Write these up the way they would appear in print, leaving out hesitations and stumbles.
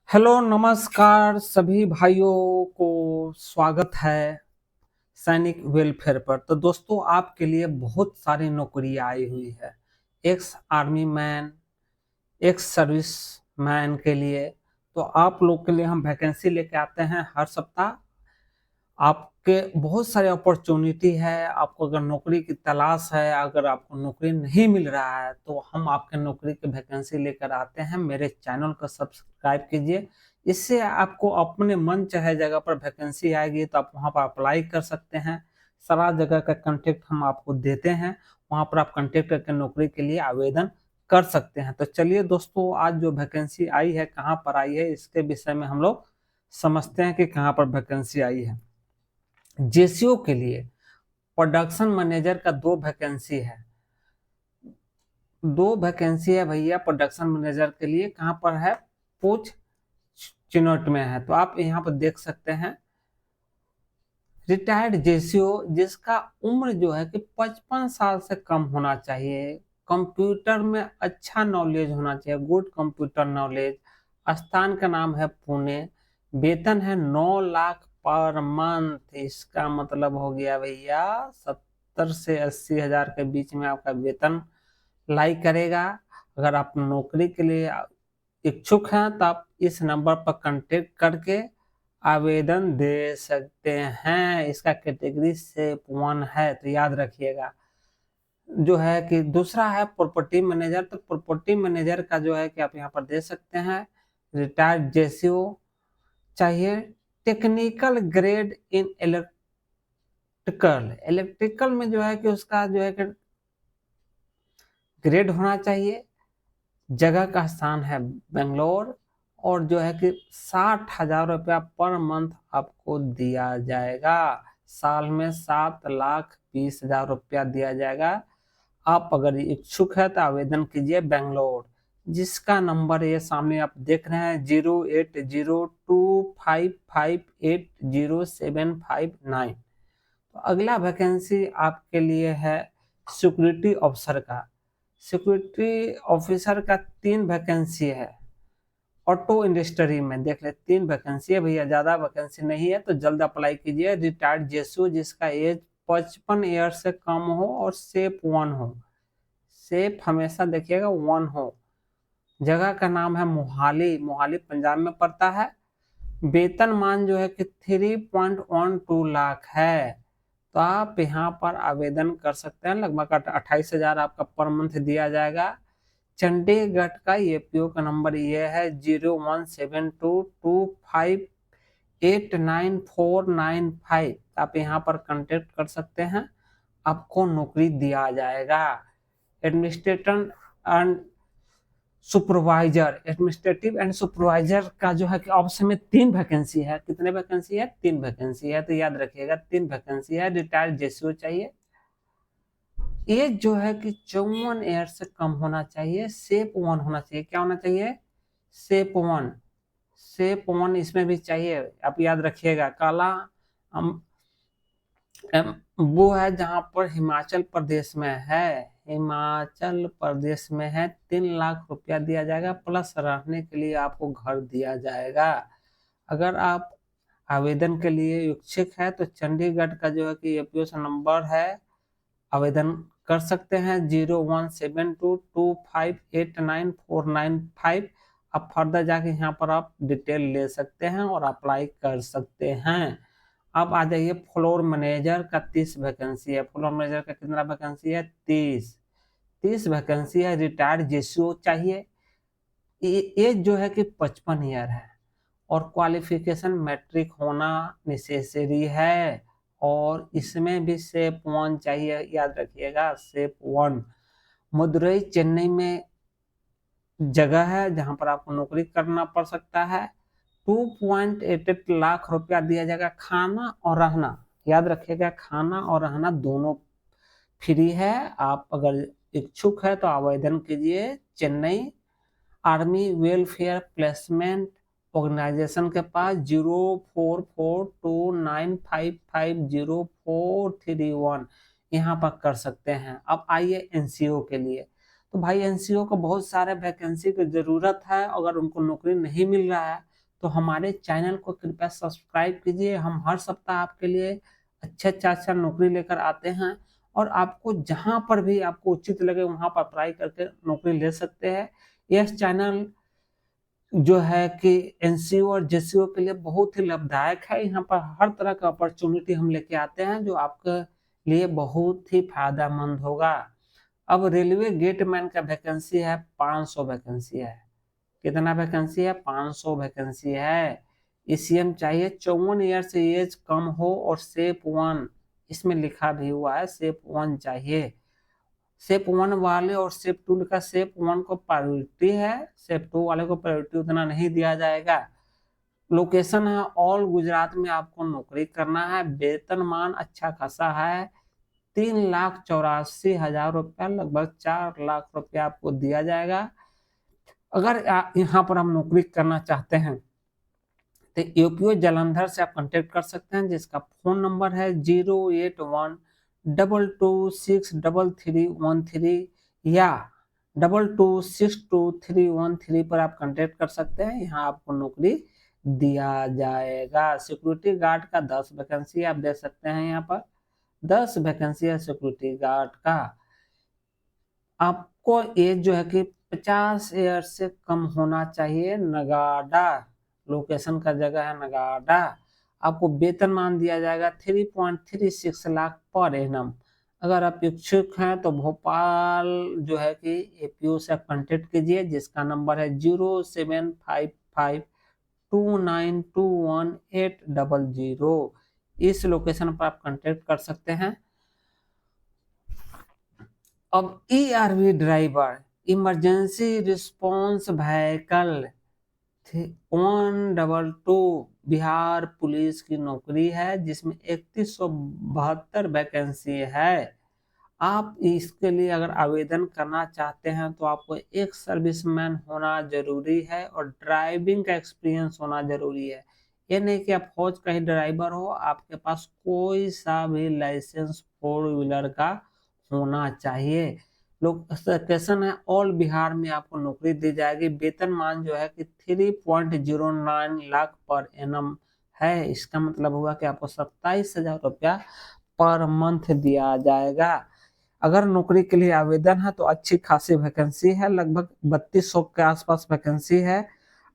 Hello नमस्कार सभी भाइयों को स्वागत है सैनिक वेलफेयर पर। तो दोस्तों आपके लिए बहुत सारी नौकरी आई हुई है ex army man, ex service man के लिए। तो आप लोग के लिए हम वैकेंसी लेके आते हैं हर सप्ताह। आपके बहुत सारे अपॉर्चुनिटी है। आपको अगर नौकरी की तलाश है, अगर आपको नौकरी नहीं मिल रहा है, तो हम आपके नौकरी की वैकेंसी लेकर आते हैं। मेरे चैनल को सब्सक्राइब कीजिए। इससे आपको अपने मन चाहे जगह पर वैकेंसी आएगी तो आप वहां पर अप्लाई कर सकते हैं। सारा जगह का कांटेक्ट हम आपको देते हैं, वहां पर आप कांटेक्ट करके नौकरी के लिए आवेदन कर सकते हैं। तो चलिए दोस्तों, आज जो वैकेंसी आई है, कहाँ पर आई है, इसके विषय में हम लोग समझते हैं कि कहाँ पर वैकेंसी आई है। जेसीओ के लिए प्रोडक्शन मैनेजर का दो वैकेंसी है भैया। प्रोडक्शन मैनेजर के लिए कहाँ पर है? पूछ चिनोट में है। तो आप यहाँ पर देख सकते हैं रिटायर्ड जेसीओ जिसका उम्र जो है कि 55 साल से कम होना चाहिए, कंप्यूटर में अच्छा नॉलेज होना चाहिए, गुड कंप्यूटर नॉलेज। स्थान का नाम है पुणे। वेतन है 9 लाख पर मंथ। इसका मतलब हो गया भैया 70 से 80 हजार के बीच में आपका वेतन लाई करेगा। अगर आप नौकरी के लिए इच्छुक हैं तो आप इस नंबर पर कांटेक्ट करके आवेदन दे सकते हैं। इसका कैटेगरी सेप 1 है, तो याद रखिएगा। जो है कि दूसरा है प्रॉपर्टी मैनेजर। तो प्रॉपर्टी मैनेजर का जो है कि आप यहाँ पर दे सकते हैं रिटायर्ड जेसीओ चाहिए। टेक्निकल ग्रेड इन इलेक्ट्रिकल में जो है कि उसका जो है कि ग्रेड होना चाहिए। जगह का स्थान है बेंगलोर। और जो है कि 60 हजार रुपया पर मंथ आपको दिया जाएगा। साल में 7 लाख 20 हजार रुपया दिया जाएगा। आप अगर इच्छुक है तो आवेदन कीजिए बेंगलोर, जिसका नंबर ये सामने आप देख रहे हैं 0802558079। तो अगला वैकेंसी आपके लिए है सिक्योरिटी ऑफिसर का। सिक्योरिटी ऑफिसर का 3 वैकेंसी है। ऑटो इंडस्ट्री में देख ले 3 वैकेंसी है भैया, ज्यादा वैकेंसी नहीं है, तो जल्द अप्लाई कीजिए। रिटायर्ड जेसू जिसका एज 55 ईयर से कम हो और सेप 1 हो। सेप हमेशा देखिएगा 1 हो। जगह का नाम है मोहाली। मोहाली पंजाब में पड़ता है। वेतन मान जो है कि 3.12 लाख है। तो आप यहाँ पर आवेदन कर सकते हैं। लगभग 28 हजार आपका पर मंथ दिया जाएगा। चंडीगढ़ का एपीओ का नंबर ये है 017225899495। आप यहाँ पर कांटेक्ट कर सकते हैं, आपको नौकरी दिया जाएगा। Administrator and supervisor, administrative and supervisor का जो है कि ऑप्शन में 3 वैकेंसी है। कितने वैकेंसी है? 3 वैकेंसी है, तो याद रखिएगा 3 वैकेंसी है। रिटायर्ड जेसीओ चाहिए। एज जो है कि 54 ईयर से कम होना चाहिए। सेप 1 होना चाहिए। क्या होना चाहिए? सेप 1। सेप 1 इसमें भी चाहिए। आप याद रखिएगा। काला वो है जहां पर हिमाचल प्रदेश में है। हिमाचल प्रदेश में है। 3 लाख रुपया दिया जाएगा, प्लस रहने के लिए आपको घर दिया जाएगा। अगर आप आवेदन के लिए इच्छुक है तो चंडीगढ़ का जो है कि एपीओ नंबर है, आवेदन कर सकते हैं 017225899495। अब फर्दर जाके यहाँ पर आप डिटेल ले सकते हैं और अप्लाई कर सकते हैं। अब आ जाइए फ्लोर मैनेजर का 30 वैकेंसी है। फ्लोर मैनेजर का कितना वैकेंसी है? 30 वैकेंसी है। रिटायर्ड जेसीओ चाहिए। एज जो है कि 55 ईयर है और क्वालिफिकेशन मैट्रिक होना नेसेसरी है। और इसमें भी सेप 1 चाहिए, याद रखिएगा सेप 1। मदुरई चेन्नई में जगह है जहां पर आपको नौकरी करना पड़ सकता है। 2.88 लाख रुपया दिया जाएगा। खाना और रहना, याद रखिएगा, खाना और रहना दोनों फ्री है। आप अगर इच्छुक है तो आवेदन कीजिए Chennai army welfare placement organisation के पास 0442955041 यहाँ पर कर सकते हैं। अब आइए एनसीओ के लिए। तो भाई एनसीओ को बहुत सारे वैकेंसी की जरूरत है। अगर उनको नौकरी नहीं मिल रहा है तो हमारे चैनल को कृपया सब्सक्राइब कीजिए। हम हर सप्ताह आपके लिए अच्छा नौकरी लेकर आते हैं और आपको जहां पर भी आपको उचित लगे वहां पर अप्लाई करके नौकरी ले सकते हैं। यह चैनल जो है कि एनसीओ और जेसीओ के लिए बहुत ही लाभदायक है। यहाँ पर हर तरह का अपॉर्चुनिटी हम लेके आते हैं जो आपके लिए बहुत ही फायदेमंद होगा। अब रेलवे गेटमैन का वैकेंसी है, 500 वैकेंसी है। कितना वैकेंसी है? 500 वैकेंसी है। ईसीएम चाहिए, 54 ईयर से एज कम हो और सेप 1, इसमें लिखा भी हुआ है सेप 1 चाहिए। सेप 1 वाले और सेप 2 का सेप 1 को प्रायोरिटी है, सेप 2 वाले को प्रायोरिटी उतना नहीं दिया जाएगा। लोकेशन है ऑल गुजरात में आपको नौकरी करना है। वेतनमान अच्छा खासा है, 3,84,000 रुपया, लगभग 4 लाख रुपया आपको दिया जाएगा। अगर यहाँ पर हम नौकरी करना चाहते हैं तो यूपीओ जालंधर से आप कांटेक्ट कर सकते हैं, जिसका फोन नंबर है 08122633313 या 22623313 पर आप कांटेक्ट कर सकते हैं। यहाँ आपको नौकरी दिया जाएगा। सिक्योरिटी गार्ड का 10 वैकेंसी आप देख सकते हैं, यहाँ पर 10 वैकेंसी है सिक्योरिटी गार्ड का। आपको एज जो है कि 50 ईयर से कम होना चाहिए। नगाड़ा लोकेशन का जगह है नगाड़ा। आपको वेतनमान दिया जाएगा 3.36 लाख पर एनम। अगर आप इच्छुक हैं तो भोपाल जो है कि एपीओ से आप कांटेक्ट कीजिए, जिसका नंबर है 0755292180। इस लोकेशन पर आप कांटेक्ट कर सकते हैं। अब ERV driver, emergency response vehicle 122 Bihar police की नौकरी है, जिसमें 3172 वैकेंसी है। आप इसके लिए अगर आवेदन करना चाहते हैं तो आपको एक सर्विसमैन होना जरूरी है और ड्राइविंग का एक्सपीरियंस होना जरूरी है। ये नहीं कि आप फौज का ही ड्राइवर हो, आपके पास कोई सा भी लाइसेंस 4 व्हीलर का होना चाहिए। लोकेशन है ऑल बिहार में आपको नौकरी दी जाएगी। वेतनमान जो है कि 3.09 लाख पर एनम है। इसका मतलब हुआ कि आपको 27,000 रुपया पर मंथ दिया जाएगा। अगर नौकरी के लिए आवेदन है तो अच्छी खासी वैकेंसी है, लगभग 3200 के आसपास वैकेंसी है।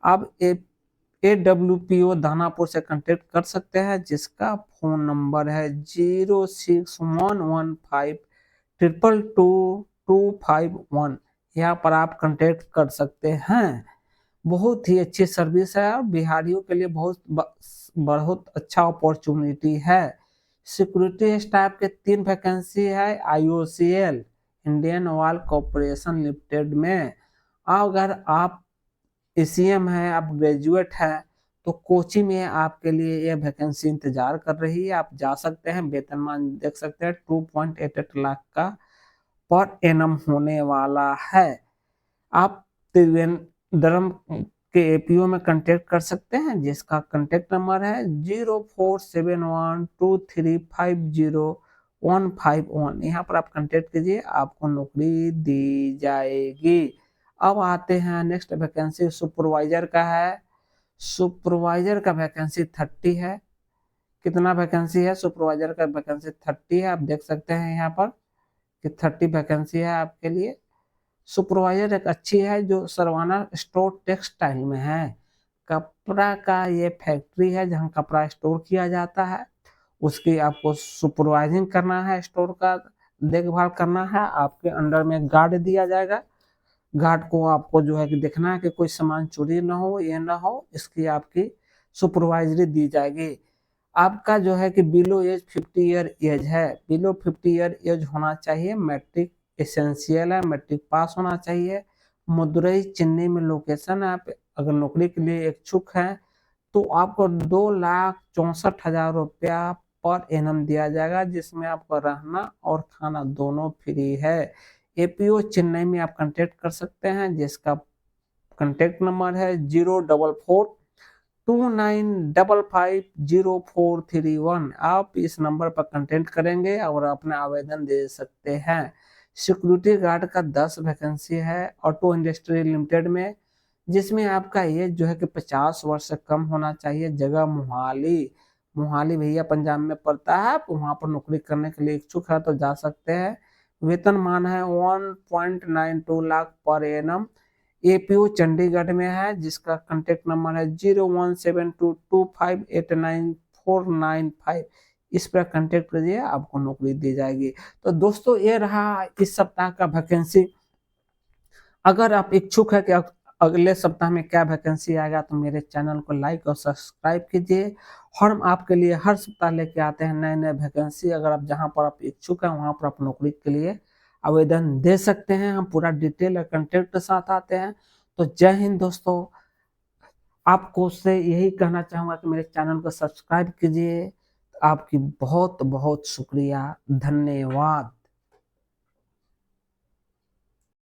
आप AWPO दानापुर से कांटेक्ट कर सकते हैं, जिसका फोन नंबर है 06115222251। यहाँ पर आप कांटेक्ट कर सकते हैं। बहुत ही अच्छी सर्विस है और बिहारियों के लिए बहुत अच्छा अपॉर्चुनिटी है। सिक्योरिटी स्टाफ के 3 वैकेंसी है IOCL Indian oil corporation limited में। अगर आप ECM है, आप ग्रेजुएट हैं, तो कोची में आपके लिए यह वैकेंसी इंतजार कर रही है। आप जा सकते हैं। वेतनमान देख सकते हैं 2.88 लाख का पर एनम होने वाला है। आप त्रिवेंद्रम के एपीओ में कांटेक्ट कर सकते हैं, जिसका कांटेक्ट नंबर है 047123505151। यहाँ पर आप कांटेक्ट कीजिए, आपको नौकरी दी जाएगी। अब आते हैं नेक्स्ट वैकेंसी सुपरवाइजर का है। सुपरवाइजर का वैकेंसी 30 है। कितना वैकेंसी है? सुपरवाइजर का वैकेंसी 30 है। आप देख सकते हैं यहाँ पर कि 30 वैकेंसी है आपके लिए। सुपरवाइजर एक अच्छी है जो सरवाना स्टोर टेक्सटाइल में है। कपड़ा का ये फैक्ट्री है जहाँ कपड़ा स्टोर किया जाता है। उसकी आपको सुपरवाइजिंग करना है, स्टोर का देखभाल करना है। आपके अंडर में गार्ड दिया जाएगा। गार्ड को आपको जो है कि देखना है कि कोई सामान चोरी ना हो, ये ना हो, इसकी आपकी सुपरवाइजरी दी जाएगी। आपका जो है कि बिलो एज 50 ईयर एज है। बिलो 50 ईयर एज होना चाहिए। मैट्रिक एसेंशियल है, मैट्रिक पास होना चाहिए। मदुरई चेन्नई में लोकेशन है। आप अगर नौकरी के लिए इच्छुक हैं तो आपको 2,64,000 रुपया पर एनम दिया जाएगा, जिसमें आपको रहना और खाना दोनों फ्री है। एपीओ चेन्नई में आप कांटेक्ट कर सकते हैं, जिसका कांटेक्ट नंबर है 04429550431। आप इस नंबर पर कांटेक्ट करेंगे और अपना आवेदन दे सकते हैं। सिक्योरिटी गार्ड का 10 वैकेंसी है ऑटो इंडस्ट्री लिमिटेड में, जिसमें आपका एज जो है कि 50 वर्ष से कम होना चाहिए। जगह मोहाली, मोहाली भैया पंजाब में पड़ता है। आप वहाँ पर नौकरी करने के लिए इच्छुक है तो जा सकते हैं। वेतनमान है 1.92 lakh per annum. APU Chandigarh में है, जिसका कांटेक्ट नंबर है 017225899495। इस पर कांटेक्ट कीजिए, आपको नौकरी दी जाएगी। तो दोस्तों ये रहा इस सप्ताह का वैकेंसी। अगर आप इच्छुक है कि अगले सप्ताह में क्या वैकेंसी आएगा तो मेरे चैनल को लाइक और सब्सक्राइब कीजिए। हम आपके लिए हर सप्ताह लेके आते हैं नए नए वैकेंसी। अगर आप जहां पर आप इच्छुक हैं वहां पर आप नौकरी के लिए आवेदन दे सकते हैं। हम पूरा डिटेल और कंटेंट के साथ आते हैं। तो जय हिंद दोस्तों। आपको से यही कहना चाहूंगा कि मेरे चैनल को सब्सक्राइब कीजिए। आपकी बहुत बहुत शुक्रिया, धन्यवाद।